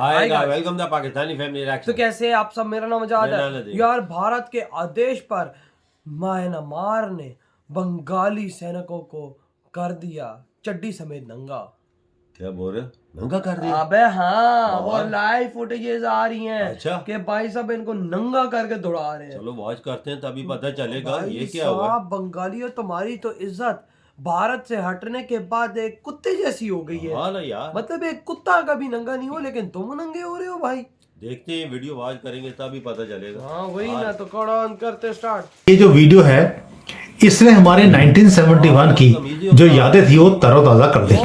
आएगा। Welcome the Pakistani family reaction. तो कैसे हैं आप सब, मेरा नाम आजाद है। यार भारत के आदेश पर म्यांमार ने बंगाली सैनिकों को कर दिया चड्डी समेत नंगा। क्या बोल रहे, नंगा कर दिया? अबे हाँ, वो लाइव फुटेजेस आ रही हैं। अच्छा, कि भाई साहब इनको नंगा करके दौड़ा रहे हैं। चलो वॉच करते हैं तभी पता चलेगा ये क्या हुआ। बंगालियों तुम्हारी तो इज्जत भारत से हटने के बाद एक कुत्ते जैसी हो गई है। हाँ ना यार, मतलब एक कुत्ता कभी नंगा नहीं हो, लेकिन तुम नंगे हो रहे हो भाई। देखते हैं वीडियो वॉच करेंगे तभी पता चलेगा। हाँ वही ना, तो कौन ऑन करते स्टार्ट। ये जो वीडियो है इसने हमारे 1971 की जो यादें थी वो तरोताजा कर दी।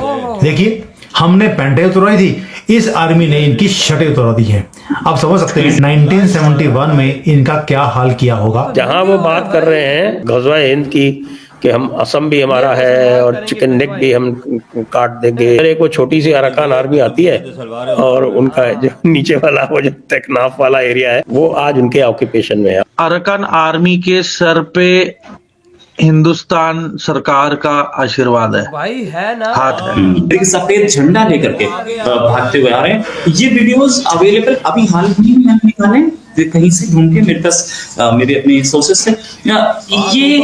देखिए, हमने पैंटें उतरवाई थी, इस आर्मी ने इनकी शर्टें उतरवा दी हैं। आप समझ सकते हैं 1971 में इनका क्या हाल किया होगा। जहां वो बात कर रहे हैं गज़वा-ए हिंद की कि हम असम भी हमारा है और चिकन नेक भी हम काट देंगे। एक वो छोटी सी अराकान आर्मी आती है और उनका जो नीचे वाला वो जो तकनाफ वाला एरिया है वो आज उनके ऑक्यूपेशन में है। अराकान आर्मी के सर पे हिंदुस्तान सरकार का आशीर्वाद है भाई, है ना, हाथ है। एक सफेद झंडा लेकर के भागते हुए आ रहे हैं। ये वीडियोस अवेलेबल अभी हाल ही में मैंने निकाले कहीं से ढूंढ के, मेरे पास मेरे अपने सोर्सेस से। ये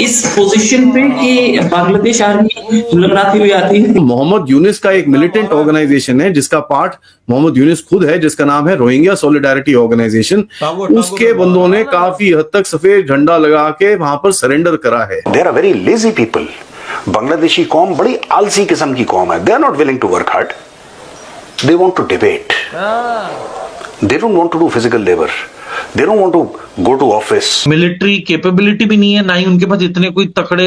इस पोजीशन पे कि बांग्लादेश आर्मी लड़ाती हुई आती है। मोहम्मद यूनिस का एक मिलिटेंट ऑर्गेनाइजेशन है जिसका पार्ट मोहम्मद यूनिस खुद है, जिसका नाम है रोहिंग्या सॉलिडारिटी ऑर्गेनाइजेशन। उसके बंदों ने काफी हद तक सफेद झंडा लगा के वहां पर सरेंडर करा है। They are very lazy people. Bangladeshi कौम बड़ी आलसी किस्म की कौम है। They are not willing to work hard, they want to debate, they don't want to do physical labor, they don't want to go to office। Military capability भी नहीं है, ना ही उनके पास इतने कोई तकड़े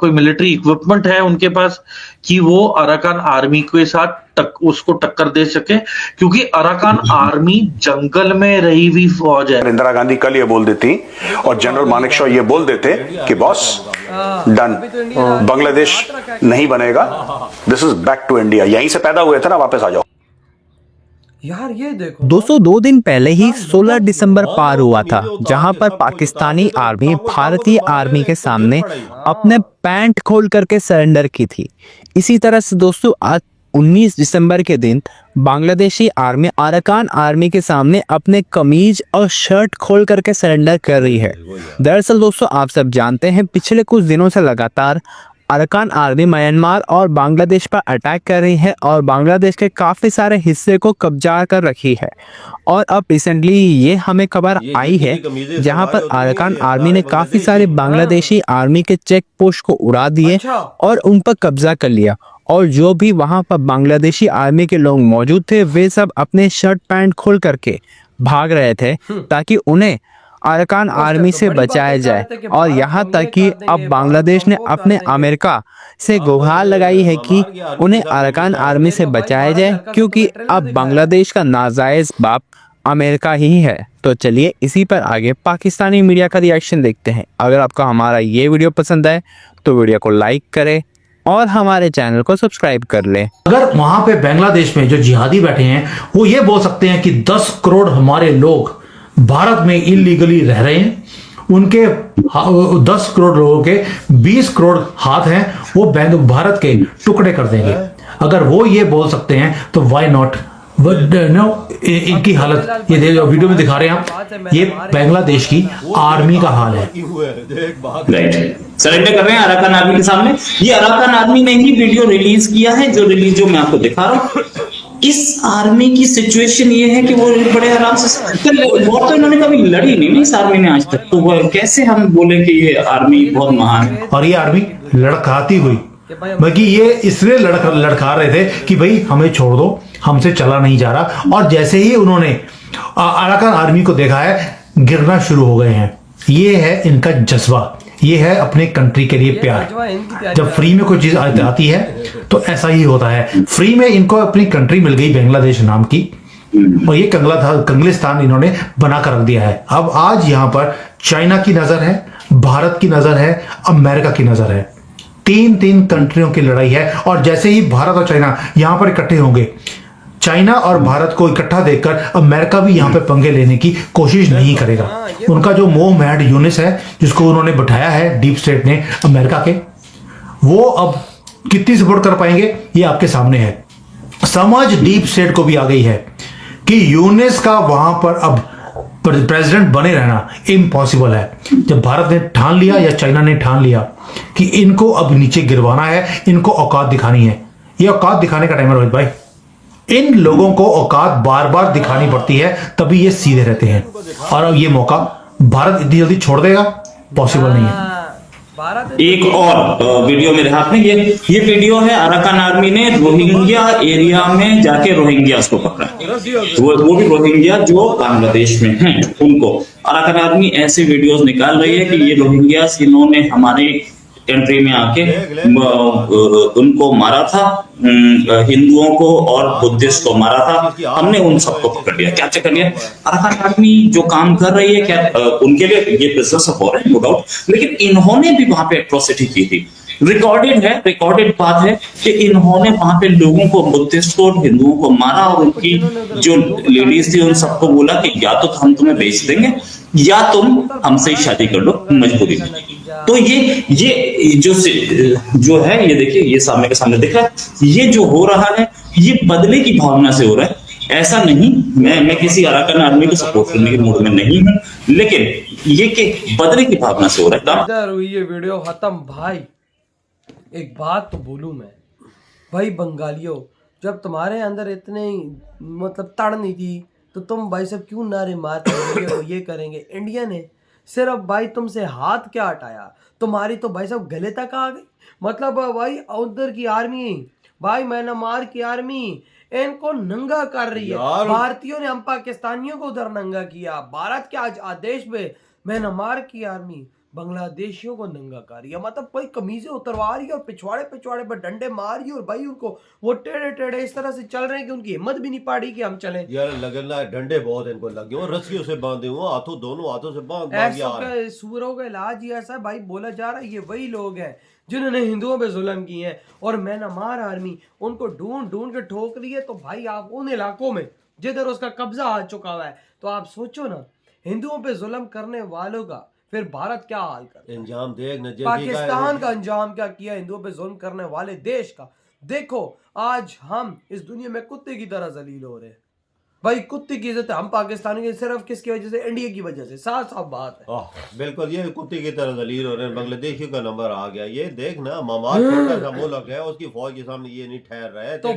कोई मिलिट्री इक्विपमेंट है उनके पास कि वो अराकान आर्मी के साथ उसको टक्कर दे सके, क्योंकि अराकान आर्मी जंगल में रही हुई फौज है। इंदिरा गांधी कल ये बोल देती और जनरल मानेकशॉ ये बोल देते कि बॉस डन, बांग्लादेश नहीं बनेगा, this is back to India, यहीं से पैदा हुए थे ना, वापस आ जाओ। यार ये देखो, 202 दिन पहले ही 16 दिसंबर पार हुआ था जहां पर पाकिस्तानी आर्मी भारतीय आर्मी के सामने अपने पैंट खोल करके सरेंडर की थी। इसी तरह से दोस्तों आज 19 दिसंबर के दिन बांग्लादेशी आर्मी अराकान आर्मी के सामने अपने कमीज और शर्ट खोल करके सरेंडर कर रही है। दरअसल दोस्तों आप सब जानते हैं पिछले कुछ दिनों से लगातार अराकान आर्मी म्यांमार और बांग्लादेश पर अटैक कर रही है और बांग्लादेश के काफ़ी सारे हिस्से को कब्जा कर रखी है। और अब रिसेंटली ये हमें खबर आई है जहां पर अराकान आर्मी ने काफ़ी सारे बांग्लादेशी आर्मी के चेक पोस्ट को उड़ा दिए और उन पर कब्जा कर लिया। और जो भी वहां पर बांग्लादेशी आर्मी के लोग मौजूद थे वे सब अपने शर्ट पैंट खोल करके भाग रहे थे ताकि उन्हें अराकान आर्मी से बचाया जाए। और यहाँ तक कि अब बांग्लादेश ने अपने अमेरिका से गुहार लगाई है कि उन्हें अराकान आर्मी से बचाया जाए, क्योंकि अब बांग्लादेश का नाजायज बाप अमेरिका ही है। तो चलिए इसी पर आगे पाकिस्तानी मीडिया का रिएक्शन देखते हैं। अगर आपको हमारा ये वीडियो पसंद आए तो वीडियो को लाइक करें और हमारे चैनल को सब्सक्राइब कर लें। अगर वहां पे बांग्लादेश में जो जिहादी बैठे हैं वो ये बोल सकते हैं कि 10 करोड़ हमारे लोग भारत में इलीगली रह रहे हैं, उनके 10 करोड़ लोगों के 20 करोड़ हाथ हैं, वो भारत के टुकड़े कर देंगे। अगर वो ये बोल सकते हैं तो वाई नॉट इनकी हालत ये वीडियो में दिखा रहे हैं आप, ये बांग्लादेश की आर्मी का हाल है। राइट, सरेंडर कर रहे हैं अराकान आर्मी के सामने। ये अराकान आर्मी ने ही वीडियो रिलीज किया है, जो मैं आपको दिखा रहा हूँ। इस आर्मी की सिचुएशन ये है कि वो बड़े आराम से वॉर तो इन्होंने कभी लड़ी नहीं इस आर्मी ने आज तक, तो कैसे हम बोले कि ये आर्मी बहुत महान है। और ये आर्मी लड़खाती हुई, बाकी ये इसलिए लड़खा रहे थे कि भाई हमें छोड़ दो, हमसे चला नहीं जा रहा। और जैसे ही उन्होंने अराकान आर्मी को देखा है गिरना शुरू हो गए हैं। ये है इनका जज्बा, ये है अपने कंट्री के लिए प्यार। जब फ्री में कोई चीज आती है तो ऐसा ही होता है। फ्री में इनको अपनी कंट्री मिल गई बांग्लादेश नाम की, और ये कंगलिस्तान इन्होंने बना कर रख दिया है। अब आज यहाँ पर चाइना की नजर है, भारत की नजर है, अमेरिका की नजर है। तीन कंट्रियों की लड़ाई है। और जैसे ही भारत और चाइना यहाँ पर इकट्ठे होंगे, चाइना और भारत को इकट्ठा देखकर अमेरिका भी यहाँ पे पंगे लेने की कोशिश नहीं करेगा। उनका जो मोहम्मद यूनिस है जिसको उन्होंने बैठाया है डीप स्टेट ने अमेरिका के, वो अब कितनी सपोर्ट कर पाएंगे ये आपके सामने है। समझ डीप स्टेट को भी आ गई है कि यूनिस का वहां पर अब प्रेसिडेंट बने रहना इम्पॉसिबल है। जब भारत ने ठान लिया या चाइना ने ठान लिया कि इनको अब नीचे गिरवाना है, इनको औकात दिखानी है, ये औकात दिखाने का टाइम है रोहित भाई। इन लोगों को औकात बार बार दिखानी पड़ती है, तभी ये सीधे रहते हैं। और अब ये मौका भारत इतनी जल्दी छोड़ देगा, पॉसिबल नहीं है। एक और वीडियो मेरे हाथ में, ये वीडियो है अराकान आर्मी ने रोहिंग्या एरिया में जाके रोहिंग्यास को पकड़ा, वो भी रोहिंग्या जो बांग्लादेश में हैं उनको। अराकान आर्मी ऐसे वीडियोस निकाल रही है कि ये रोहिंग्यास इन्होंने हमारे कंट्री में आके उनको मारा था, हिंदुओं को और बुद्धिस्ट को मारा था, हमने उन सबको पकड़ लिया। क्या कर लिया? अराकान आर्मी जो काम कर रही है, क्या उनके लिए ये बिजनेस ऑफ वॉर है, नो डाउट, लेकिन इन्होंने भी वहां पे एट्रोसिटी की थी। रिकॉर्डेड बात है कि इन्होंने वहां पे लोगों को, बुद्धिस्ट को, हिंदुओं को मारा और उनकी जो लेडीज थी उन सबको बोला कि या तो हम तुम्हें बेच देंगे या तुम हमसे ही शादी कर लो मजबूरी में। तो ये जो है, ये देखिए, ये सामने के सामने दिख रहा है, ये जो हो रहा है ये बदले की भावना से हो रहा है। ऐसा नहीं, मैं किसी अराकान आर्मी को सपोर्ट करने के मूड में नहीं हूं, लेकिन ये कि बदले की भावना से हो रहा है। इधर हुई ये वीडियो खत्म। भाई एक बात तो बोलूं मैं, भाई बंगालियों, जब तुम्हारे अंदर इतने मतलब तड़ नहीं थी तो तुम भाई सब क्यों नारे मारते हो ये करेंगे। इंडिया ने सिर्फ भाई तुमसे हाथ क्या हटाया, तुम्हारी तो भाई सब गले तक आ गई। मतलब भाई उधर की आर्मी, भाई म्यांमार की आर्मी इनको नंगा कर रही है। भारतीयों ने हम पाकिस्तानियों को उधर नंगा किया। भारत के आज आदेश में म्यांमार की आर्मी बांग्लादेशियों को नंगा कर रही है। मतलब भाई कमीजें उतरवा रही है और पिछवाड़े पर डंडे मार रही है, और भाई उनको वो टेढ़े इस तरह से चल रहे हैं कि उनकी हिम्मत भी नहीं पाड़ी कि हम चलें। यार लगना डंडे बहुत इनको लगे और रस्सियों से बांधे हुए हाथों, दोनों हाथों से बांध सूरों का इलाज ही ऐसा भाई बोला जा रहा है। ये वही लोग हैं जिन्होंने हिंदुओं पे जुल्म किए हैं, और म्यांमार आर्मी उनको ढूंढ के ठोक रही है। तो भाई आप उन इलाकों में जिधर उसका कब्जा आ चुका हुआ है, तो आप सोचो ना, हिंदुओं पे जुल्म करने वालों का फिर भारत क्या हाल कर, अंजाम देख न, पाकिस्तान का अंजाम क्या किया हिंदुओं पे जुल्म करने वाले देश का। देखो आज हम इस दुनिया में कुत्ते की तरह जलील हो रहे हैं। भाई कुत्ते की इज्जत है हम पाकिस्तानी की, सिर्फ किसकी वजह से? इंडिया की वजह से। साफ बात है। बिल्कुल, ये कुत्ते की तरह जलील हो रहे हैं। बांग्लादेशियों का नंबर आ गया। ये देखना, म्यांमार छोटा सा मुल्क है, उसकी फौज के सामने ये नहीं ठहर रहा है। तो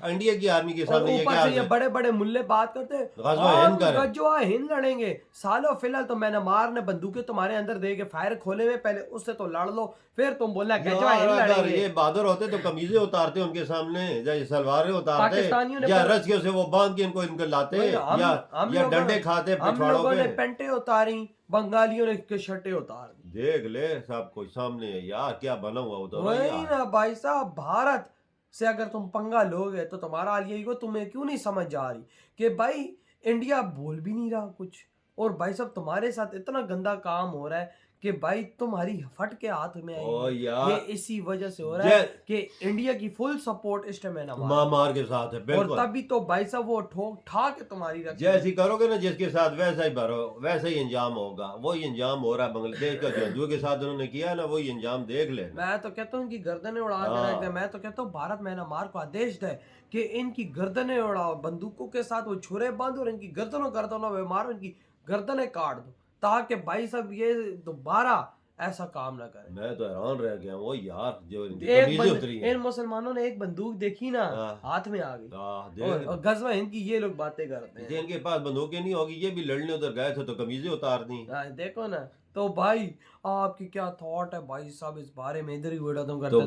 इंडिया की आर्मी के सामने ये क्या? ये बड़े बड़े मुल्ले बात करते हैं, गजवा हिंद लड़ेंगे। सालों फिलहाल तो म्यांमार ने बंदूकें तुम्हारे अंदर दे के फायर खोले हुए, पहले उससे तो लड़ लो, फिर तुम बोलना गजवा हिंद लड़ेंगे। ये बहादुर होते तो कमीजें उतारते उनके सामने, सलवारें उतारते, या रस्सियों से वो बांध के इनको लाते, या डंडे खाते। हम लोगों ने पेंटे उतारी, बंगालियों ने शर्टें उतार दी। देख ले, सब कुछ सामने है यार, क्या बना हुआ उधर। वही ना भाई साहब, भारत से अगर तुम पंगा लोगे तो तुम्हारा हाल यही हो। तुम्हें क्यों नहीं समझ आ रही कि भाई इंडिया बोल भी नहीं रहा कुछ, और भाई साहब तुम्हारे साथ इतना गंदा काम हो रहा है कि भाई तुम्हारी फट के हाथ में आई। ये इसी वजह से हो रहा है कि इंडिया की फुल सपोर्ट इस टाइम म्यांमार के साथ है। और तभी तो भाई साहब वो ठोक ठाक के तुम्हारी जैसी करोगे ना जिसके साथ, वैसा ही भरो, वैसा ही अंजाम होगा। वही अंजाम हो रहा है बांग्लादेश का, जो हिंदुओं के साथ उन्होंने किया ना, वही अंजाम देख ले। मैं तो कहता हूँ इनकी गर्दनें उड़ा के रख दे। मैं तो कहता हूँ भारत म्यांमार को आदेश दे कि इनकी गर्दनें उड़ाओ, बंदूकों के साथ वो छुरे बांधो और इनकी गर्दनों में मारो, इनकी गर्दनें काट दो, ताकि भाई साहब ये दोबारा ऐसा काम ना करे। मैं तो हैरान रह गया वो यार, जो इन मुसलमानों ने एक बंदूक देखी ना, हाथ में आ गई, और गजवा हिंद की ये लोग बातें करते हैं। जिनके पास बंदूकें नहीं होगी, ये भी लड़ने उधर गए थे तो कमीजें उतार दी। देखो ना, तो भाई आपकी क्या थॉट है भाई साहब इस बारे में? इधर ही वीडियो तुम करते